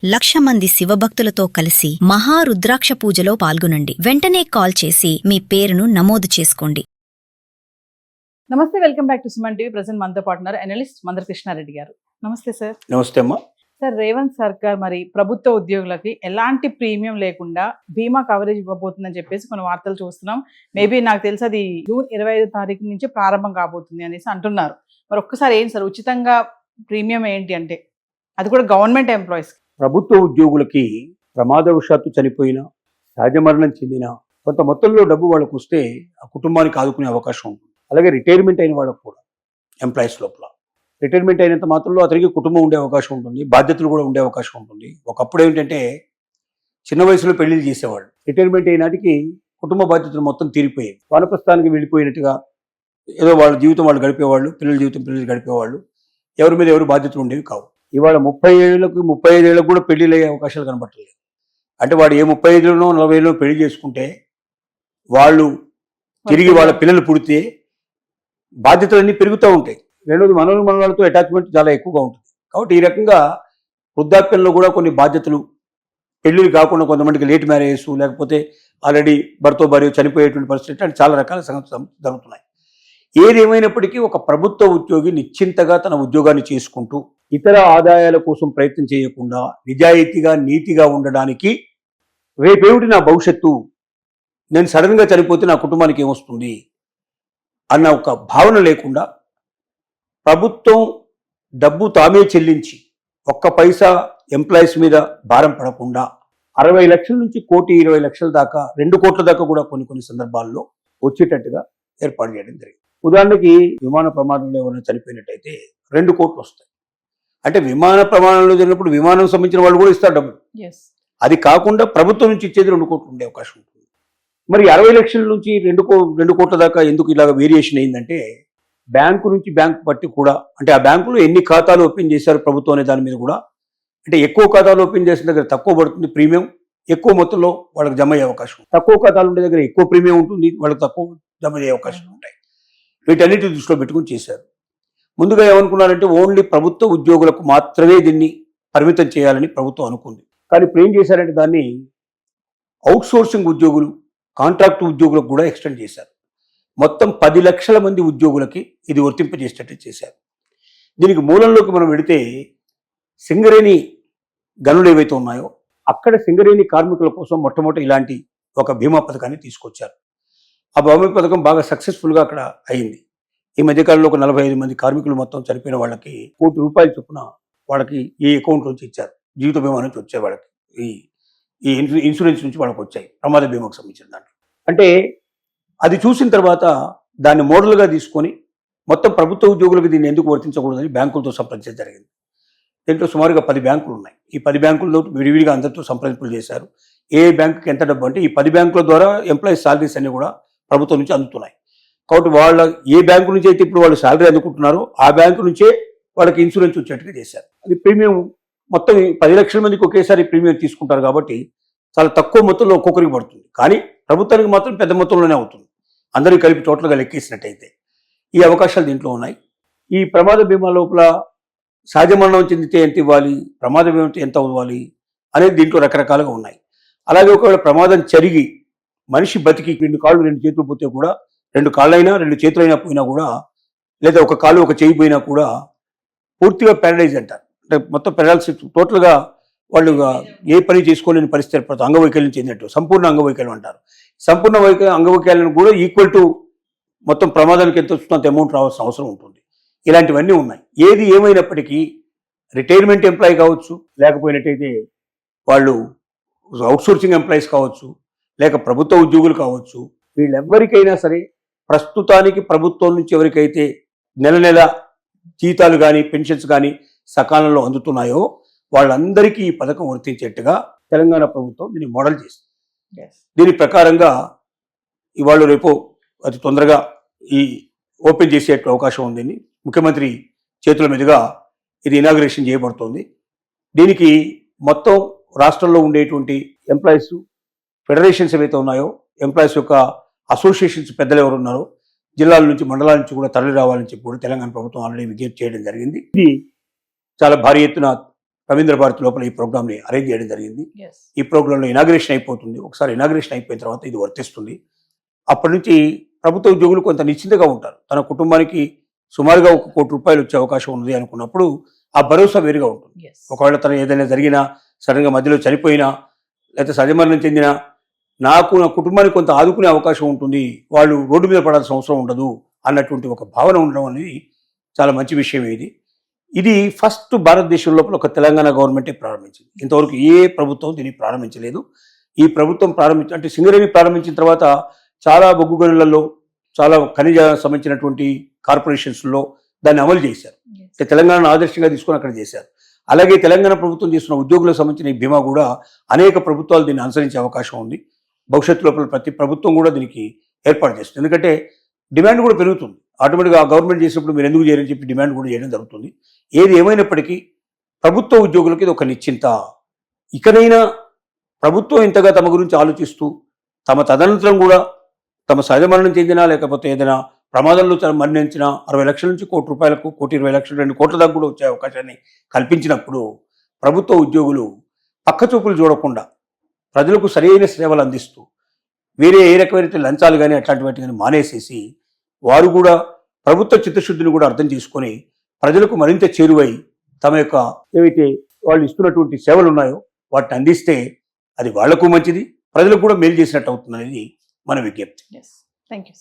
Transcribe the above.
1,00,000 మంది శివభక్తులతో కలిసి మహారుద్రాక్ష పూజలో పాల్గొనండి. వెంటనే కాల్ చేసి మీ పేరును నమోదు చేసుకోండి. నమస్తే, welcome back to Suman TV. Present మనతో పాటున్నారు అనలిస్ట్ మందర కృష్ణారెడ్డి గారు. నమస్తే సార్. నమస్తే అమ్మా. సార్, రేవంత్ సర్కార్ మరి ప్రభుత్వ ఉద్యోగులకి ఎలాంటి ప్రీమియం లేకుండా బీమా కవరేజ్ ఇవ్వబోతుందని చెప్పేసి కొన్ని వార్తలు చూస్తున్నాం. మేబీ నాకు తెలిసి అది జూన్ 25 తారీఖు నుంచి ప్రారంభం కాబోతుంది అనేసి అంటున్నారు. మరి ఒక్కసారి ఏంటి సార్ ఉచితంగా ప్రీమియం ఏంటి అంటే, అది కూడా గవర్నమెంట్ ఎంప్లాయీస్? ప్రభుత్వ ఉద్యోగులకి ప్రమాదవశాత్తు చనిపోయిన, సహజ మరణం చెందిన కొంత మొత్తంలో డబ్బు వాళ్ళకు వస్తే ఆ కుటుంబానికి ఆదుకునే అవకాశం ఉంటుంది. అలాగే రిటైర్మెంట్ అయిన వాళ్ళకు కూడా ఎంప్లాయీస్ లోపల రిటైర్మెంట్ అయినంత మాత్రంలో అతనికి కుటుంబం ఉండే అవకాశం ఉంటుంది, బాధ్యతలు కూడా ఉండే అవకాశం ఉంటుంది. ఒకప్పుడు ఏంటంటే చిన్న వయసులో పెళ్లిళ్ళు చేసేవాళ్ళు, రిటైర్మెంట్ అయినాటికి కుటుంబ బాధ్యతలు మొత్తం తీరిపోయాయి. వానప్రస్థానికి వెళ్ళిపోయినట్టుగా ఏదో వాళ్ళ జీవితం వాళ్ళు గడిపేవాళ్ళు, పిల్లల జీవితం పిల్లలు గడిపేవాళ్ళు, ఎవరి మీద ఎవరు బాధ్యతలు ఉండేవి కావు. ఇవాళ 30 ఏళ్ళకు 35 ఏళ్ళకు కూడా పెళ్లిళ్ళు అయ్యే అవకాశాలు కనబట్టలేదు. అంటే వాడు ఏ 35లోనో 40లో పెళ్లి చేసుకుంటే వాళ్ళు తిరిగి వాళ్ళ పిల్లలు పుడితే బాధ్యతలన్నీ పెరుగుతూ ఉంటాయి. రెండోది మనవాళ్ళతో అటాచ్మెంట్ చాలా ఎక్కువగా ఉంటుంది. కాబట్టి ఈ రకంగా వృద్ధాప్యంలో కూడా కొన్ని బాధ్యతలు, పెళ్లిళ్ళు కాకుండా కొంతమందికి లేట్ మ్యారేజెస్, లేకపోతే ఆల్రెడీ భర్త భార్య చనిపోయేటువంటి పరిస్థితి అంటే చాలా రకాల సంగతులు జరుగుతున్నాయి. ఏదేమైనప్పటికీ ఒక ప్రభుత్వ ఉద్యోగి నిశ్చింతగా తన ఉద్యోగాన్ని చేసుకుంటూ ఇతర ఆదాయాల కోసం ప్రయత్నం చేయకుండా నిజాయితీగా నీతిగా ఉండడానికి, రేపేమిటి నా భవిష్యత్తు, నేను సడన్గా చనిపోతే నా కుటుంబానికి ఏమొస్తుంది అన్న ఒక భావన లేకుండా ప్రభుత్వం డబ్బు తామే చెల్లించి ఒక్క పైసా ఎంప్లాయీస్ మీద భారం పడకుండా 60 లక్షల నుంచి 1,20,00,000 దాకా, 2 కోట్ల దాకా కూడా కొన్ని సందర్భాల్లో వచ్చేటట్టుగా ఏర్పాటు చేయడం జరిగింది. ఉదాహరణకి విమాన ప్రమాదంలో ఎవరైనా చనిపోయినట్టయితే 2 కోట్లు వస్తాయి. అంటే విమాన ప్రమాణంలో జరిగినప్పుడు విమానం సంబంధించిన వాళ్ళు కూడా ఇస్తారు డబ్బులు. అది కాకుండా ప్రభుత్వం నుంచి ఇచ్చేది 2 కోట్లు ఉండే అవకాశం ఉంటుంది. మరి 60 లక్షల నుంచి 2 కోట్ల దాకా ఎందుకు ఇలాగ వేరియేషన్ అయిందంటే, బ్యాంకు నుంచి బ్యాంకు బట్టి కూడా, అంటే ఆ బ్యాంకులో ఎన్ని ఖాతాలు ఓపెన్ చేశారు ప్రభుత్వం అనే దాని మీద కూడా, అంటే ఎక్కువ ఖాతాలు ఓపెన్ చేసిన దగ్గర తక్కువ పడుతుంది ప్రీమియం, ఎక్కువ మొత్తంలో వాళ్ళకి జమ అయ్యే అవకాశం. తక్కువ ఖాతాలు ఉండే దగ్గర ఎక్కువ ప్రీమియం ఉంటుంది, వాళ్ళకి తక్కువ జమ అయ్యే అవకాశాలు ఉంటాయి. వీటన్నిటి దృష్టిలో పెట్టుకుని చేశారు. ముందుగా ఏమనుకున్నారంటే ఓన్లీ ప్రభుత్వ ఉద్యోగులకు మాత్రమే దీన్ని పరిమితం చేయాలని ప్రభుత్వం అనుకుంది. కానీ ఇప్పుడు ఏం చేశారంటే దాన్ని అవుట్సోర్సింగ్ ఉద్యోగులు, కాంట్రాక్ట్ ఉద్యోగులకు కూడా ఎక్స్టెండ్ చేశారు. మొత్తం 10 లక్షల మంది ఉద్యోగులకి ఇది వర్తింపజేసేటట్టు చేశారు. దీనికి మూలంలోకి మనం వెళితే సింగరేణి గనులు ఏవైతే ఉన్నాయో అక్కడ సింగరేణి కార్మికుల కోసం మొట్టమొదటి ఇలాంటి ఒక బీమా పథకాన్ని తీసుకొచ్చారు. ఆ బీమా పథకం బాగా సక్సెస్ఫుల్గా అక్కడ అయింది. ఈ మధ్యకాలంలో ఒక 45 మంది కార్మికులు మొత్తం చనిపోయిన వాళ్ళకి ₹1 కోటి చొప్పున వాళ్ళకి ఈ అకౌంట్ నుంచి ఇచ్చారు. జీవిత బీమా నుంచి వచ్చాయి వాళ్ళకి, ఈ ఇన్సూరెన్స్ నుంచి వాళ్ళకి వచ్చాయి, ప్రమాద బీమాకు సంబంధించిన దాంట్లో. అంటే అది చూసిన తర్వాత దాన్ని మోడల్గా తీసుకొని మొత్తం ప్రభుత్వ ఉద్యోగులకు దీన్ని ఎందుకు వర్తించకూడదని బ్యాంకులతో సంప్రదించడం జరిగింది. దీంట్లో సుమారుగా 10 బ్యాంకులు ఉన్నాయి. ఈ 10 బ్యాంకుల్లో విడివిడిగా అందరితో సంప్రదింపులు చేశారు. ఏ బ్యాంకుకి ఎంత డబ్బు అంటే, ఈ 10 బ్యాంకుల ద్వారా ఎంప్లాయీస్ సాలరీస్ అన్ని కూడా ప్రభుత్వం నుంచి అందుతున్నాయి. కాబట్టి వాళ్ళ ఏ బ్యాంకు నుంచి అయితే ఇప్పుడు వాళ్ళు శాలరీ అందుకుంటున్నారో ఆ బ్యాంకు నుంచే వాళ్ళకి ఇన్సూరెన్స్ వచ్చేట్టుగా చేశారు. అది ప్రీమియం మొత్తం 10 లక్షల మందికి ఒకేసారి ప్రీమియం తీసుకుంటారు కాబట్టి చాలా తక్కువ మొత్తంలో ఒక్కొక్కరికి పడుతుంది. కానీ ప్రభుత్వానికి మాత్రం పెద్ద మొత్తంలోనే అవుతుంది, అందరికీ కలిపి టోటల్గా లెక్కేసినట్టయితే. ఈ అవకాశాలు దీంట్లో ఉన్నాయి. ఈ ప్రమాద బీమా లోపల సహజ మరణం చెందితే ఎంత ఇవ్వాలి, ప్రమాద బీమా ఎంత ఇవ్వాలి అనేది దీంట్లో రకరకాలుగా ఉన్నాయి. అలాగే ఒకవేళ ప్రమాదం జరిగి మనిషి బతికి 2 కాళ్ళు 2 చేతులు పోతే కూడా, 2 కాళ్ళైనా 2 చేతులైనా పోయినా కూడా, లేదా ఒక కాలు ఒక చేయి పోయినా కూడా పూర్తిగా ప్యారలైజ్ అంటారు. అంటే మొత్తం పెరాలసిస్, టోటల్గా వాళ్ళు ఏ పని చేసుకోలేని పరిస్థితి ఏర్పడుతుంది. అంగవైకల్యం చెందినట్టు సంపూర్ణ అంగవైకల్యం అంటారు. సంపూర్ణ అంగవైకల్యం కూడా ఈక్వల్ టు మొత్తం ప్రమాదానికి ఎంత వస్తుందో అంత అమౌంట్ రావాల్సిన అవసరం ఉంటుంది. ఇలాంటివన్నీ ఉన్నాయి. ఏది ఏమైనప్పటికీ రిటైర్మెంట్ ఎంప్లాయీ కావచ్చు, లేకపోయినట్టయితే వాళ్ళు అవుట్సోర్సింగ్ ఎంప్లాయీస్ కావచ్చు, లేక ప్రభుత్వ ఉద్యోగులు కావచ్చు, వీళ్ళెవ్వరికైనా సరే ప్రస్తుతానికి ప్రభుత్వం నుంచి ఎవరికైతే నెల జీతాలు కానీ పెన్షన్స్ కానీ సకాలంలో అందుతున్నాయో వాళ్ళందరికీ ఈ పథకం వర్తించేట్టుగా తెలంగాణ ప్రభుత్వం దీన్ని మోడల్ చేస్తుంది. దీని ప్రకారంగా ఇవాళ రేపు అతి తొందరగా ఈ ఓపెన్ చేసే అవకాశం ఉంది. ముఖ్యమంత్రి చేతుల మీదుగా ఇది ఇనాగ్రేషన్ చేయబడుతోంది. దీనికి మొత్తం రాష్ట్రంలో ఉండేటువంటి ఎంప్లాయీస్ ఫెడరేషన్స్ ఏవైతే ఉన్నాయో, ఎంప్లాయీస్ యొక్క అసోసియేషన్స్ పెద్దలు ఎవరు ఉన్నారో, జిల్లాల నుంచి మండలాల నుంచి కూడా తరలి రావాలని చెప్పి కూడా తెలంగాణ ప్రభుత్వం ఆల్రెడీ విజ్ఞప్తి చేయడం జరిగింది. ఇది చాలా భారీ ఎత్తున రవీంద్ర భారతి లోపల ఈ ప్రోగ్రామ్ని అరేంజ్ చేయడం జరిగింది. ఎస్ ఈ ప్రోగ్రాంలో ఇనాగ్రేషన్ అయిపోతుంది. ఒకసారి ఇనాగ్రేషన్ అయిపోయిన తర్వాత ఇది వర్తిస్తుంది. అప్పటి నుంచి ప్రభుత్వ ఉద్యోగులు కొంత నిశ్చింతగా ఉంటారు. తన కుటుంబానికి సుమారుగా ₹1 కోటి వచ్చే అవకాశం ఉంది అనుకున్నప్పుడు ఆ భరోసా వేరుగా ఉంటుంది. ఎస్ ఒకవేళ తను ఏదైనా జరిగినా, సడన్గా మధ్యలో చనిపోయినా, లేకపోతే సహజమరణం చెందినా నాకు నా కుటుంబానికి కొంత ఆదుకునే అవకాశం ఉంటుంది, వాళ్ళు రోడ్డు మీద పడాల్సిన అవసరం ఉండదు అన్నటువంటి ఒక భావన ఉండడం అనేది చాలా మంచి విషయం. ఇది ఫస్ట్ భారతదేశం లోపల ఒక తెలంగాణ గవర్నమెంటే ప్రారంభించింది. ఇంతవరకు ఏ ప్రభుత్వం దీన్ని ప్రారంభించలేదు. ఈ ప్రభుత్వం అంటే సింగరేణి ప్రారంభించిన తర్వాత చాలా బొగ్గు గనులలో, చాలా ఖనిజ సంబంధించినటువంటి కార్పొరేషన్స్లో దాన్ని అమలు చేశారు. అంటే తెలంగాణను ఆదర్శంగా తీసుకొని అక్కడ చేశారు. అలాగే తెలంగాణ ప్రభుత్వం చేస్తున్న ఉద్యోగులకు సంబంధించిన ఈ బీమా కూడా అనేక ప్రభుత్వాలు దీన్ని అనుసరించే అవకాశం ఉంది. భవిష్యత్తు లోపల ప్రతి ప్రభుత్వం కూడా దీనికి ఏర్పాటు చేస్తుంది. ఎందుకంటే డిమాండ్ కూడా పెరుగుతుంది. ఆటోమేటిక్గా గవర్నమెంట్ చేసినప్పుడు మీరు ఎందుకు చేయరని చెప్పి డిమాండ్ కూడా చేయడం జరుగుతుంది. ఏది ఏమైనప్పటికీ ప్రభుత్వ ఉద్యోగులకి ఇది ఒక నిశ్చింత. ఇకనైనా ప్రభుత్వం ఇంతగా తమ గురించి ఆలోచిస్తూ తమ తదనంతరం కూడా తమ సహజ మరణం చెందినా లేకపోతే ఏదైనా ప్రమాదంలో మరణించిన 60 లక్షల నుంచి ₹1 కోటి, ₹1,20,00,000, ₹2 కోట్ల దాకా కూడా వచ్చే అవకాశాన్ని కల్పించినప్పుడు ప్రభుత్వ ఉద్యోగులు పక్కచూపులు చూడకుండా ప్రజలకు సరైన సేవలు అందిస్తూ వేరే ఏ రకమైన లంచాలు కానీ అట్లాంటి వాటి కానీ మానేసేసి వారు కూడా ప్రభుత్వ చిత్తశుద్ధిని కూడా అర్థం చేసుకొని ప్రజలకు మరింత చేరువై తమ యొక్క ఏవైతే వాళ్ళు ఇస్తున్నటువంటి సేవలు ఉన్నాయో వాటిని అందిస్తే అది వాళ్లకు మంచిది, ప్రజలకు కూడా మేలు చేసినట్టు అవుతుంది అనేది మన విజ్ఞప్తి. Yes thank you.